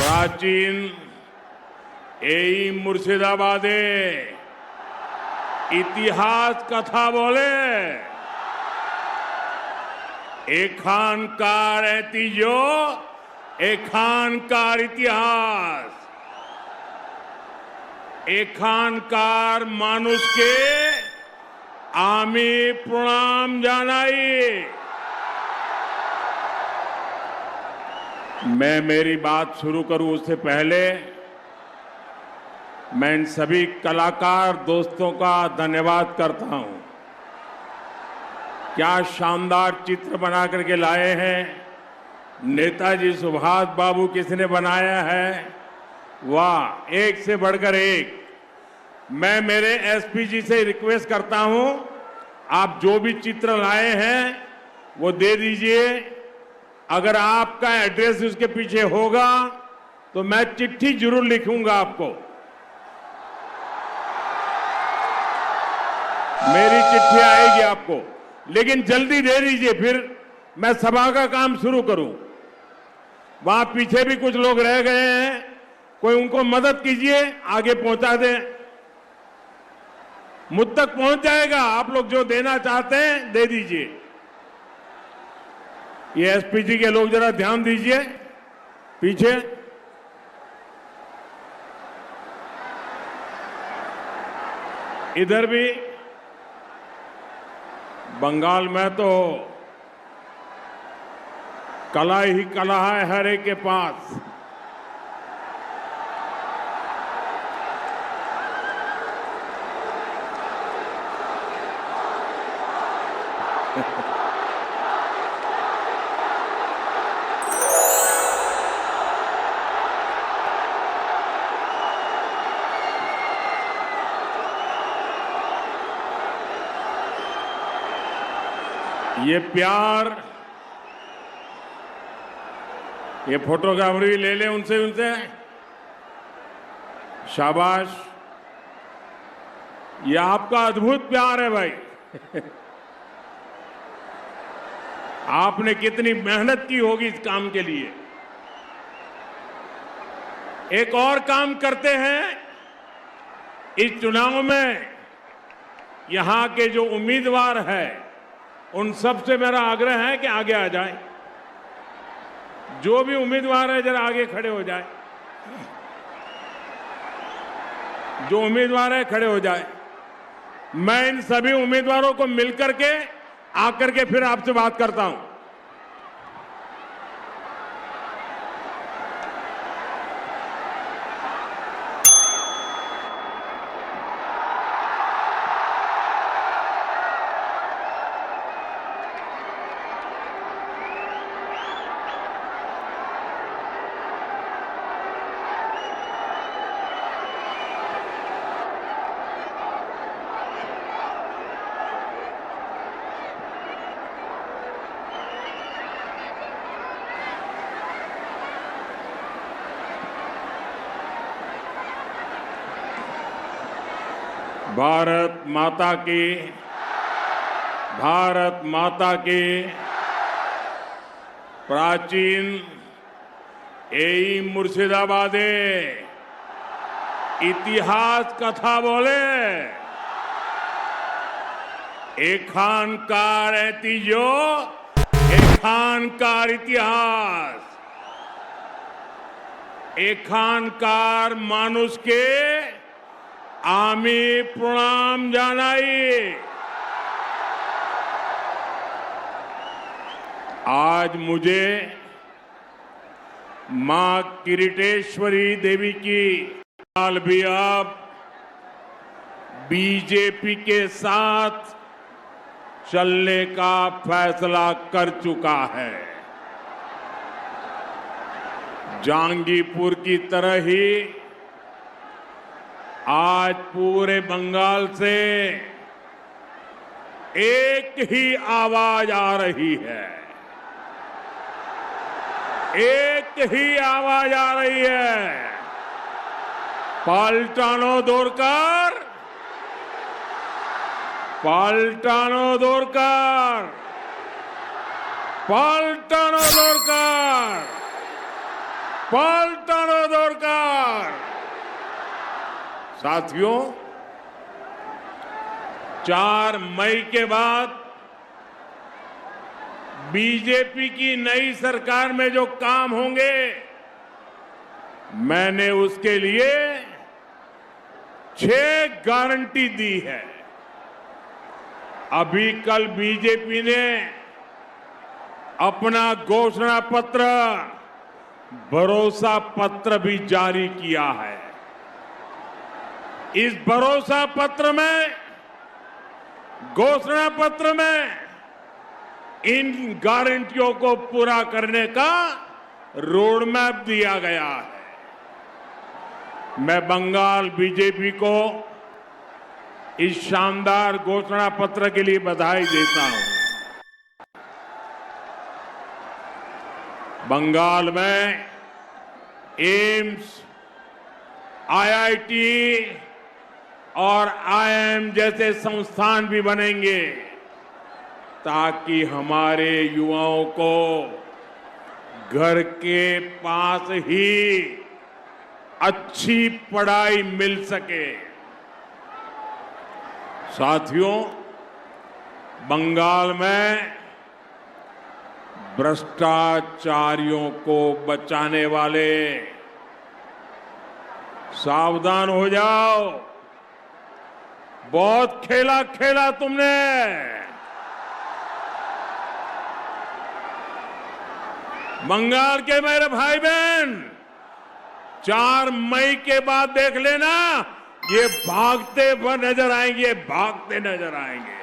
প্রাচীন এই মুর্শিদাবাদে ইতিহাস কথা বলে এখানকার ঐতিহ্য এখানকার ইতিহাস এখানকার মানুষকে আমি প্রণাম জানাই। मैं मेरी बात शुरू करूं उससे पहले मैं इन सभी कलाकार दोस्तों का धन्यवाद करता हूं। क्या शानदार चित्र बना करके लाए हैं। नेताजी सुभाष बाबू किसने बनाया है, वाह, एक से बढ़कर एक। मैं मेरे एसपी जी से रिक्वेस्ट करता हूं, आप जो भी चित्र लाए हैं वो दे दीजिए। अगर आपका एड्रेस उसके पीछे होगा तो मैं चिट्ठी जरूर लिखूंगा आपको। मेरी चिट्ठी आएगी आपको, लेकिन जल्दी दे दीजिए, फिर मैं सभा का काम शुरू करूं। वहां पीछे भी कुछ लोग रह गए हैं, कोई उनको मदद कीजिए, आगे पहुंचा दें। मुझ तक पहुंच जाएगा, आप लोग जो देना चाहते हैं दे दीजिए। ये एसपीजी के लोग जरा ध्यान दीजिए, पीछे इधर भी। बंगाल में तो कला ही कला है हर एक के पास। ये प्यार, ये फोटोग्राफर भी ले लें उनसे शाबाश। ये आपका अद्भुत प्यार है भाई। आपने कितनी मेहनत की होगी इस काम के लिए। एक और काम करते हैं, इस चुनाव में यहां के जो उम्मीदवार हैं उन सबसे मेरा आग्रह है कि आगे आ जाए। जो भी उम्मीदवार है जरा आगे खड़े हो जाए। जो उम्मीदवार है खड़े हो जाए। मैं इन सभी उम्मीदवारों को मिलकर के आकर के फिर आपसे बात करता हूं। भारत माता की, भारत माता की। प्राचीन এই মুর্শিদাবাদে ইতিহাস কথা বলে এখানকার ঐতিহ্য এখানকার ইতিহাস এখানকার মানুষকে আমি প্রণাম জানাই। आज मुझे मां किरीटेश्वरी देवी की साल भी अब बीजेपी के साथ चलने का फैसला कर चुका है। जहांगीरपुर की तरह ही आज पूरे बंगाल से एक ही आवाज आ रही है, एक ही आवाज आ रही है, पाल्टानो दोरकार, पाल्टानो दोरकार, पाल्टानो दोरकार। पलटानो दरकार। साथियों, 4 मई के बाद बीजेपी की नई सरकार में जो काम होंगे, मैंने उसके लिए 6 गारंटी दी है। अभी कल बीजेपी ने अपना घोषणा पत्र, भरोसा पत्र भी जारी किया है। इस भरोसा पत्र में, घोषणा पत्र में इन गारंटियों को पूरा करने का रोड मैप दिया गया है। मैं बंगाल बीजेपी को इस शानदार घोषणा पत्र के लिए बधाई देता हूं। बंगाल में एम्स, आईआईटी और आईआईएम जैसे संस्थान भी बनेंगे, ताकि हमारे युवाओं को घर के पास ही अच्छी पढ़ाई मिल सके। साथियों, बंगाल में भ्रष्टाचारियों को बचाने वाले, सावधान हो जाओ, बहुत खेला खेला तुमने। बंगाल के मेरे भाई बहन, 4 मई के बाद देख लेना, ये भागते हुए नजर आएंगे, भागते नजर आएंगे।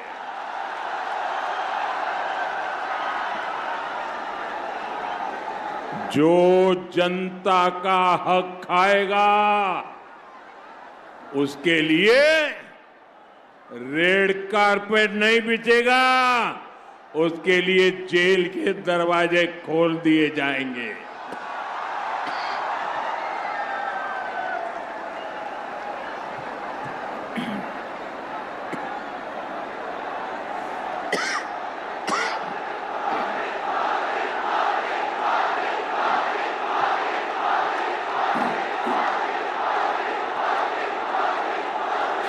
जो जनता का हक खाएगा, उसके लिए रेड कारपेट नहीं बिछेगा, उसके लिए जेल के दरवाजे खोल दिए जाएंगे।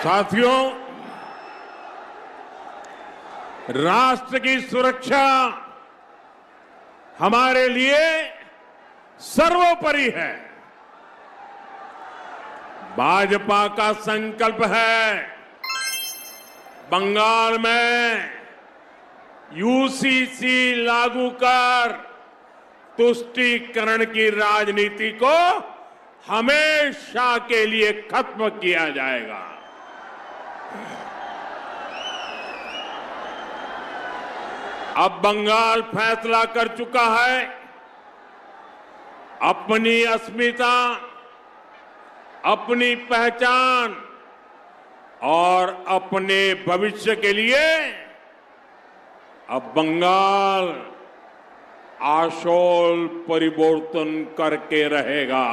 साथियों, राष्ट्र की सुरक्षा हमारे लिए सर्वोपरि है। भाजपा का संकल्प है बंगाल में यूसीसी लागू कर तुष्टीकरण की राजनीति को हमेशा के लिए खत्म किया जाएगा। अब बंगाल फैसला कर चुका है, अपनी अस्मिता, अपनी पहचान और अपने भविष्य के लिए अब बंगाल आशोल परिवर्तन करके रहेगा।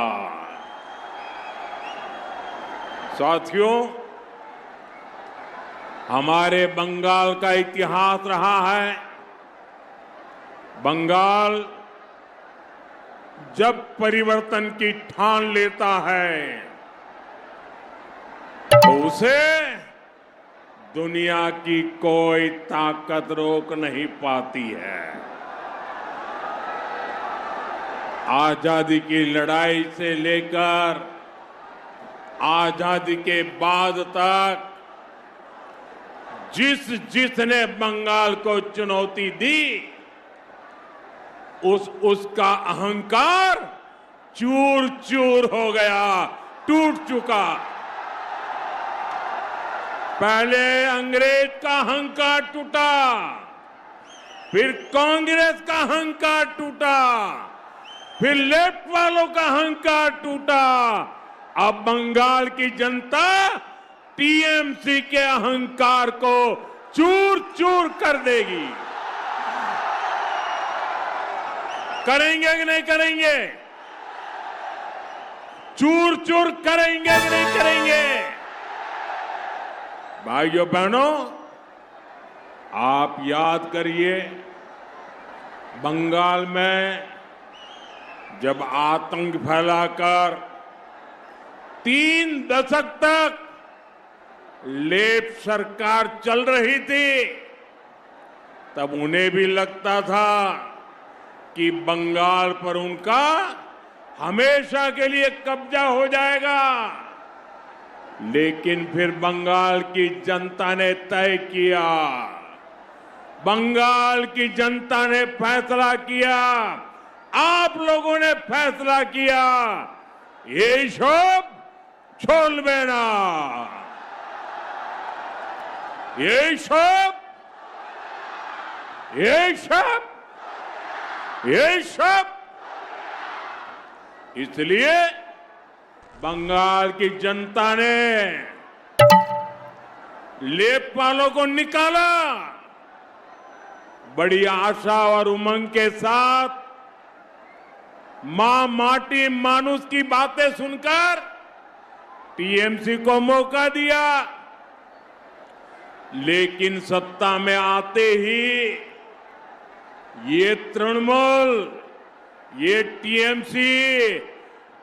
साथियों, हमारे बंगाल का इतिहास रहा है, बंगाल जब परिवर्तन की ठान लेता है तो उसे दुनिया की कोई ताकत रोक नहीं पाती है। आजादी की लड़ाई से लेकर आजादी के बाद तक जिसने बंगाल को चुनौती दी, उसका अहंकार चूर चूर हो गया, टूट चुका। पहले अंग्रेज का अहंकार टूटा, फिर कांग्रेस का अहंकार टूटा, फिर लेफ्ट वालों का अहंकार टूटा। अब बंगाल की जनता टीएमसी के अहंकार को चूर चूर कर देगी। करेंगे कि नहीं करेंगे? चूर चूर करेंगे कि नहीं करेंगे? भाइयों बहनों, आप याद करिए, बंगाल में जब आतंक फैलाकर 3 दशक तक लेफ्ट सरकार चल रही थी, तब उन्हें भी लगता था कि बंगाल पर उनका हमेशा के लिए कब्जा हो जाएगा। लेकिन फिर बंगाल की जनता ने तय किया, बंगाल की जनता ने फैसला किया, आप लोगों ने फैसला किया, ये सब छोड़बे ना, ये सब इसलिए बंगाल की जनता ने लेपपालों को निकाला। बड़ी आशा और उमंग के साथ मां माटी मानुष की बातें सुनकर टीएमसी को मौका दिया, लेकिन सत्ता में आते ही ये तृणमूल, ये टीएमसी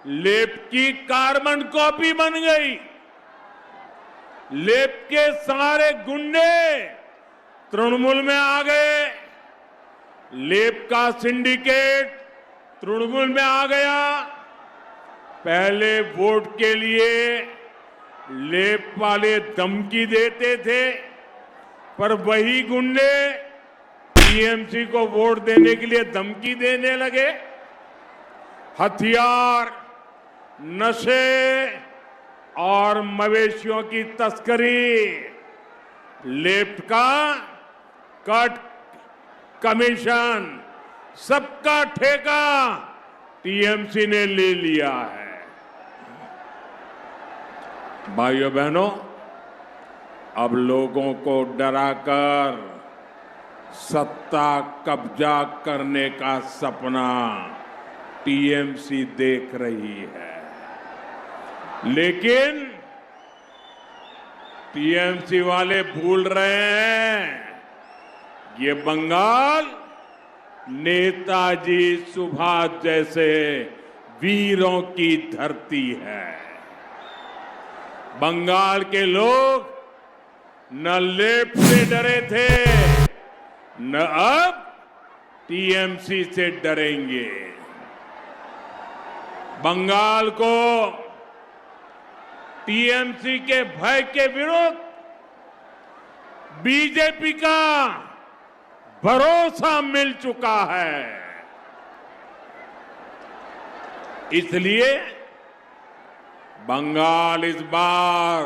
लेफ्ट की कार्बन कॉपी बन गई। लेफ्ट के सारे गुंडे तृणमूल में आ गए, लेफ्ट का सिंडिकेट तृणमूल में आ गया। पहले वोट के लिए लेफ्ट वाले धमकी देते थे, पर वही गुंडे टीएमसी को वोट देने के लिए धमकी देने लगे। हथियार, नशे और मवेशियों की तस्करी, लेफ्ट का कट कमीशन, सबका ठेका टीएमसी ने ले लिया है। भाइयों बहनों, अब लोगों को डराकर सत्ता कब्जा करने का सपना टीएमसी देख रही है, लेकिन टीएमसी वाले भूल रहे हैं ये बंगाल नेताजी सुभाष जैसे वीरों की धरती है। बंगाल के लोग न लेफ्ट से डरे थे, न अब टीएमसी से डरेंगे। बंगाल को टीएमसी के भय के विरुद्ध बीजेपी का भरोसा मिल चुका है। इसलिए बंगाल इस बार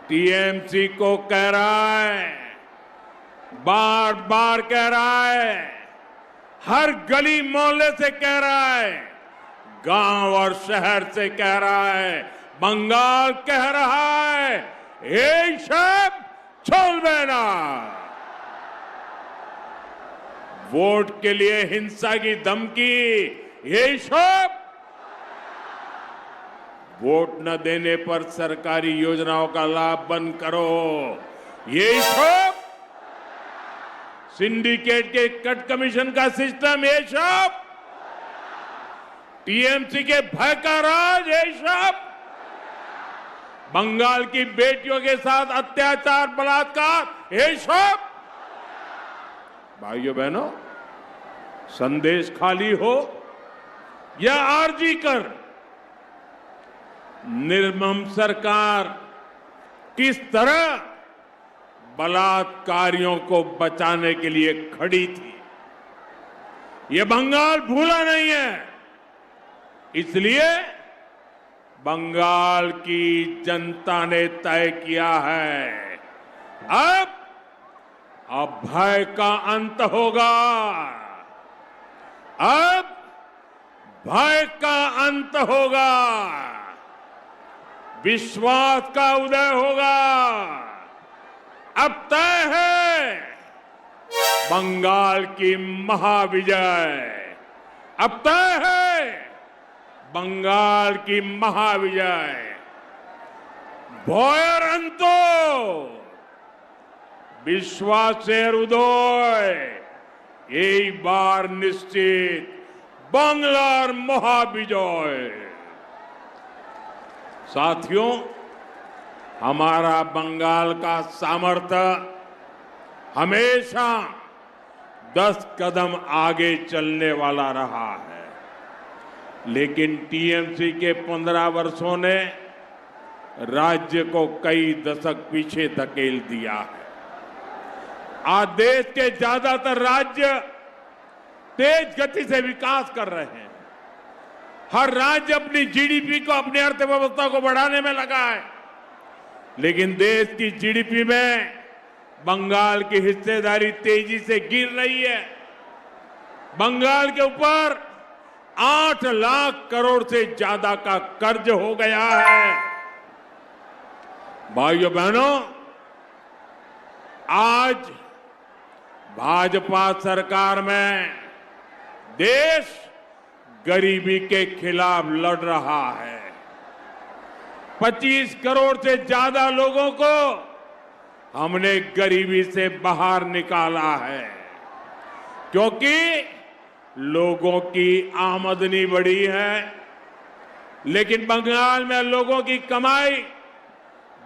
टीएमसी को कह रहा है, बार बार कह रहा है, हर गली मोहल्ले से कह रहा है, गांव और शहर से कह रहा है, बंगाल कह रहा है, ये सब छोड़बे ना। वोट के लिए हिंसा की धमकी, ये सब वोट न देने पर सरकारी योजनाओं का लाभ बंद करो, ये सब सिंडिकेट के कट कमीशन का सिस्टम, ये सब टीएमसी के भय का राज, ये सब बंगाल की बेटियों के साथ अत्याचार, बलात्कार, ये सब। भाइयों बहनों, संदेश खाली हो या आरजी कर, निर्मम सरकार किस तरह बलात्कारियों को बचाने के लिए खड़ी थी, ये बंगाल भूला नहीं है। इसलिए बंगाल की जनता ने तय किया है, अब भय का अंत होगा, अब भय का अंत होगा, विश्वास का उदय होगा। अब तय है बंगाल की महाविजय, अब तय है बंगाल की महाविजय। भयर अंतो विश्वासेर उदय, एक बार निश्चित বাংলার মহাবিজয়। साथियों, हमारा बंगाल का सामर्थ्य हमेशा 10 कदम आगे चलने वाला रहा है, लेकिन टीएमसी के 15 वर्षों ने राज्य को कई दशक पीछे धकेल दिया है। आज देश के ज्यादातर राज्य तेज गति से विकास कर रहे हैं। हर राज्य अपनी जीडीपी को, अपनी अर्थव्यवस्था को बढ़ाने में लगा है, लेकिन देश की जीडीपी में बंगाल की हिस्सेदारी तेजी से गिर रही है। बंगाल के ऊपर 8 लाख करोड़ से ज्यादा का कर्ज हो गया है। भाइयों बहनों, आज भाजपा सरकार में देश गरीबी के खिलाफ लड़ रहा है। 25 करोड़ से ज्यादा लोगों को हमने गरीबी से बाहर निकाला है, क्योंकि लोगों की आमदनी बढ़ी है, लेकिन बंगाल में लोगों की कमाई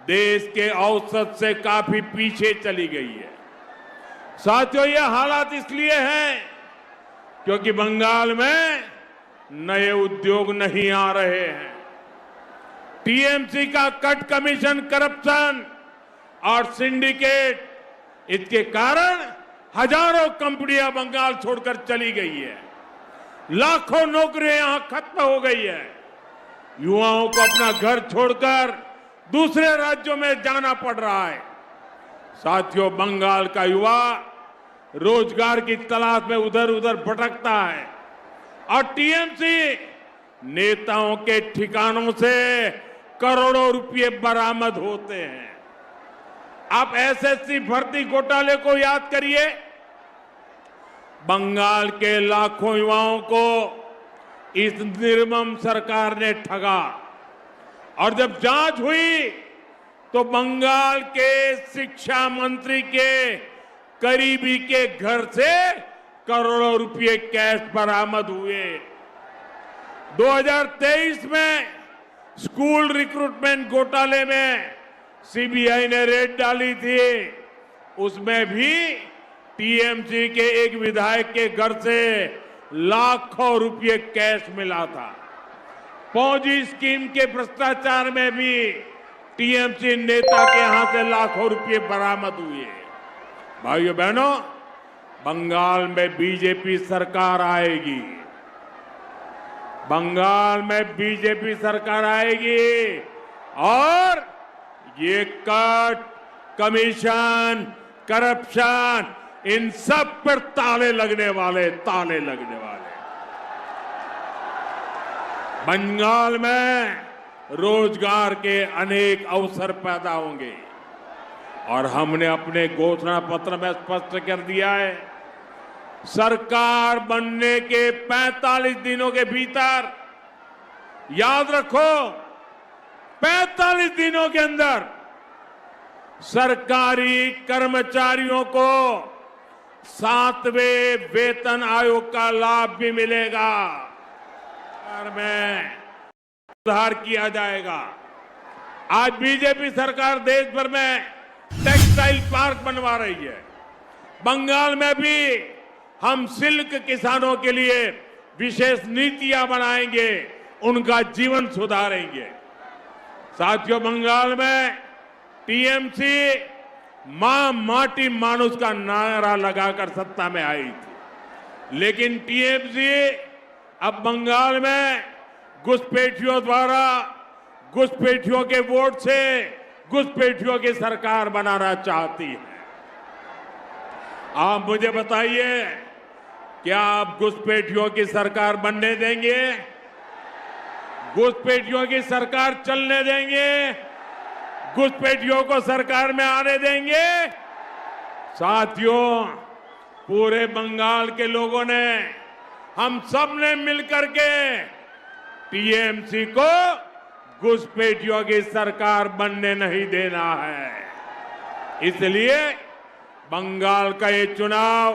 देश के औसत से काफी पीछे चली गई है। साथियों, ये हालात इसलिए हैं क्योंकि बंगाल में नए उद्योग नहीं आ रहे हैं। टीएमसी का कट कमीशन, करप्शन और सिंडिकेट, इसके कारण हजारों कंपनियां बंगाल छोड़कर चली गई है। लाखों नौकरियां यहां खत्म हो गई है। युवाओं को अपना घर छोड़कर दूसरे राज्यों में जाना पड़ रहा है। साथियों, बंगाल का युवा रोजगार की तलाश में उधर उधर भटकता है और टीएमसी नेताओं के ठिकानों से करोड़ों रुपए बरामद होते हैं। आप एसएससी भर्ती घोटाले को याद करिए। बंगाल के लाखों युवाओं को इस निर्मम सरकार ने ठगा और जब जांच हुई तो बंगाल के शिक्षा मंत्री के करीबी के घर से करोड़ों रुपए कैश बरामद हुए। 2023 में स्कूल रिक्रूटमेंट घोटाले में सीबीआई ने रेड डाली थी, उसमें भी टीएमसी के एक विधायक के घर से लाखों रुपए कैश मिला था। पौजी स्कीम के भ्रष्टाचार में भी टीएमसी नेता के यहां से लाखों रुपए बरामद हुए। भाइयों बहनों, बंगाल में बीजेपी सरकार आएगी। बंगाल में बीजेपी सरकार आएगी और ये कट, कमीशन, करप्शन, इन सब पर ताले लगने वाले। बंगाल में रोजगार के अनेक अवसर पैदा होंगे और हमने अपने घोषणा पत्र में स्पष्ट कर दिया है, सरकार बनने के 45 दिनों के भीतर, याद रखो 45 दिनों के अंदर सरकारी कर्मचारियों को 7वें वेतन आयोग का लाभ भी मिलेगा। में सुधार किया जाएगा। आज बीजेपी सरकार देश भर में टेक्सटाइल पार्क बनवा रही है। बंगाल में भी हम सिल्क किसानों के लिए विशेष नीतियां बनाएंगे, उनका जीवन सुधारेंगे। साथियों, बंगाल में टीएमसी मां माटी मानुष का नारा लगाकर सत्ता में आई थी, लेकिन टीएमसी अब बंगाल में घुसपैठियों द्वारा, घुसपैठियों के वोट से घुसपैठियों की सरकार बनाना चाहती है। आप मुझे बताइए, क्या आप घुसपैठियों की सरकार बनने देंगे? घुसपैठियों की सरकार चलने देंगे? घुसपैठियों को सरकार में आने देंगे? साथियों, पूरे बंगाल के लोगों ने, हम सब ने मिलकर के टीएमसी को घुसपैठियों की सरकार बनने नहीं देना है। इसलिए बंगाल का ये चुनाव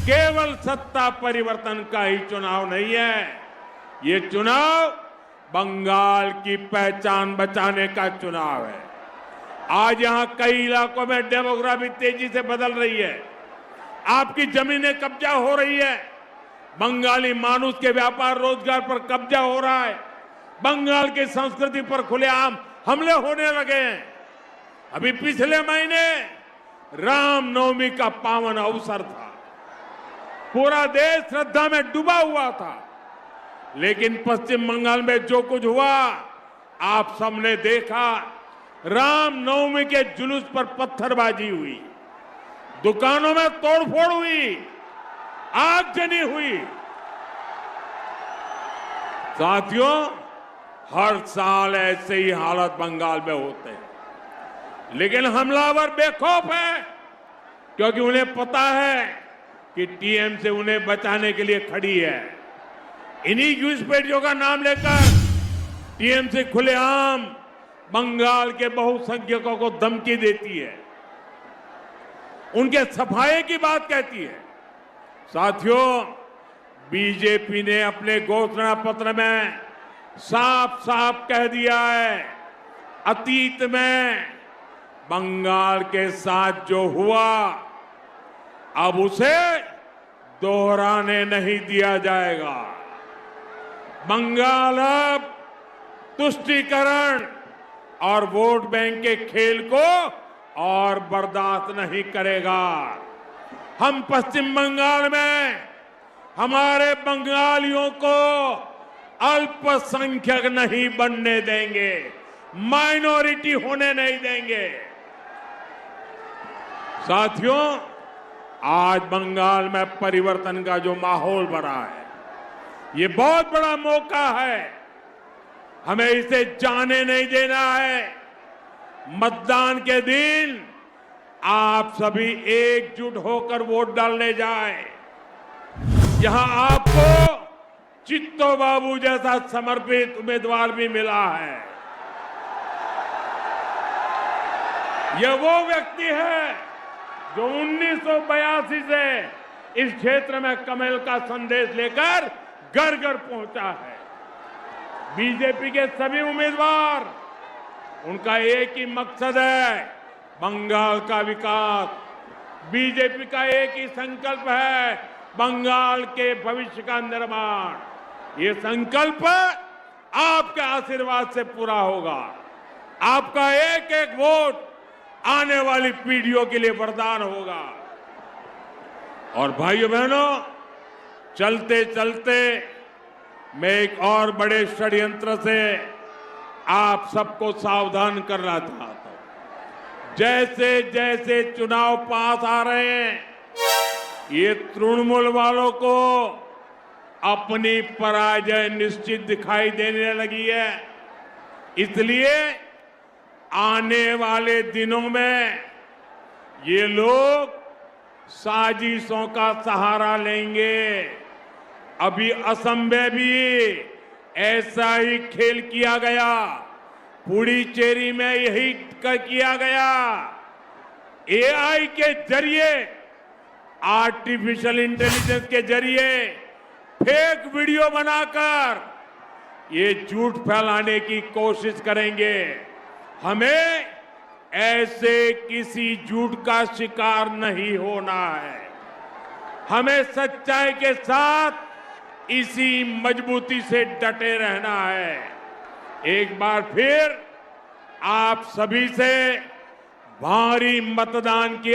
केवल सत्ता परिवर्तन का ही चुनाव नहीं है, ये चुनाव बंगाल की पहचान बचाने का चुनाव है। आज यहां कई इलाकों में डेमोग्राफी तेजी से बदल रही है, आपकी जमीनें कब्जा हो रही है, बंगाली मानुष के व्यापार रोजगार पर कब्जा हो रहा है, बंगाल की संस्कृति पर खुलेआम हमले होने लगे हैं। अभी पिछले महीने रामनवमी का पावन अवसर था, पूरा देश श्रद्धा में डूबा हुआ था, लेकिन पश्चिम बंगाल में जो कुछ हुआ आप सबने देखा। रामनवमी के जुलूस पर पत्थरबाजी हुई, दुकानों में तोड़फोड़ हुई, आगजनी हुई। साथियों, हर साल ऐसे ही हालत बंगाल में होते हैं, लेकिन हमलावर बेखौफ है, क्योंकि उन्हें पता है कि टीएमसी उन्हें बचाने के लिए खड़ी है। इन्हीं घुसपैठियों का नाम लेकर टीएमसी खुलेआम बंगाल के बहुसंख्यकों को धमकी देती है, उनके सफाये की बात कहती है। साथियों, बीजेपी ने अपने घोषणा पत्र में साफ साफ कह दिया है, अतीत में बंगाल के साथ जो हुआ अब उसे दोहराने नहीं दिया जाएगा। बंगाल अब तुष्टीकरण और वोट बैंक के खेल को और बर्दाश्त नहीं करेगा। हम पश्चिम बंगाल में हमारे बंगालियों को अल्पसंख्यक नहीं बनने देंगे, माइनॉरिटी होने नहीं देंगे। साथियों, आज बंगाल में परिवर्तन का जो माहौल बना है, ये बहुत बड़ा मौका है, हमें इसे जाने नहीं देना है। मतदान के दिन आप सभी एकजुट होकर वोट डालने जाएं। यहां आपको चित्तो बाबू जैसा समर्पित उम्मीदवार भी मिला है। यह वो व्यक्ति है जो 1982 से इस क्षेत्र में कमल का संदेश लेकर घर घर पहुंचा है। बीजेपी के सभी उम्मीदवार, उनका एक ही मकसद है, बंगाल का विकास। बीजेपी का एक ही संकल्प है, बंगाल के भविष्य का निर्माण। ये संकल्प आपके आशीर्वाद से पूरा होगा। आपका एक एक वोट आने वाली पीढ़ियों के लिए वरदान होगा। और भाइयों बहनों, चलते चलते मैं एक और बड़े षड्यंत्र से आप सबको सावधान करना चाहता हूं। जैसे जैसे चुनाव पास आ रहे हैं, ये तृणमूल वालों को अपनी पराजय निश्चित दिखाई देने लगी है। इसलिए आने वाले दिनों में ये लोग साजिशों का सहारा लेंगे। अभी असम में भी ऐसा ही खेल किया गया, पुडुचेरी में यही किया गया। एआई के जरिए, आर्टिफिशियल इंटेलिजेंस के जरिए फेक वीडियो बनाकर ये झूठ फैलाने की कोशिश करेंगे। हमें ऐसे किसी झूठ का शिकार नहीं होना है। हमें सच्चाई के साथ इसी मजबूती से डटे रहना है। एक बार फिर आप सभी से भारी मतदान की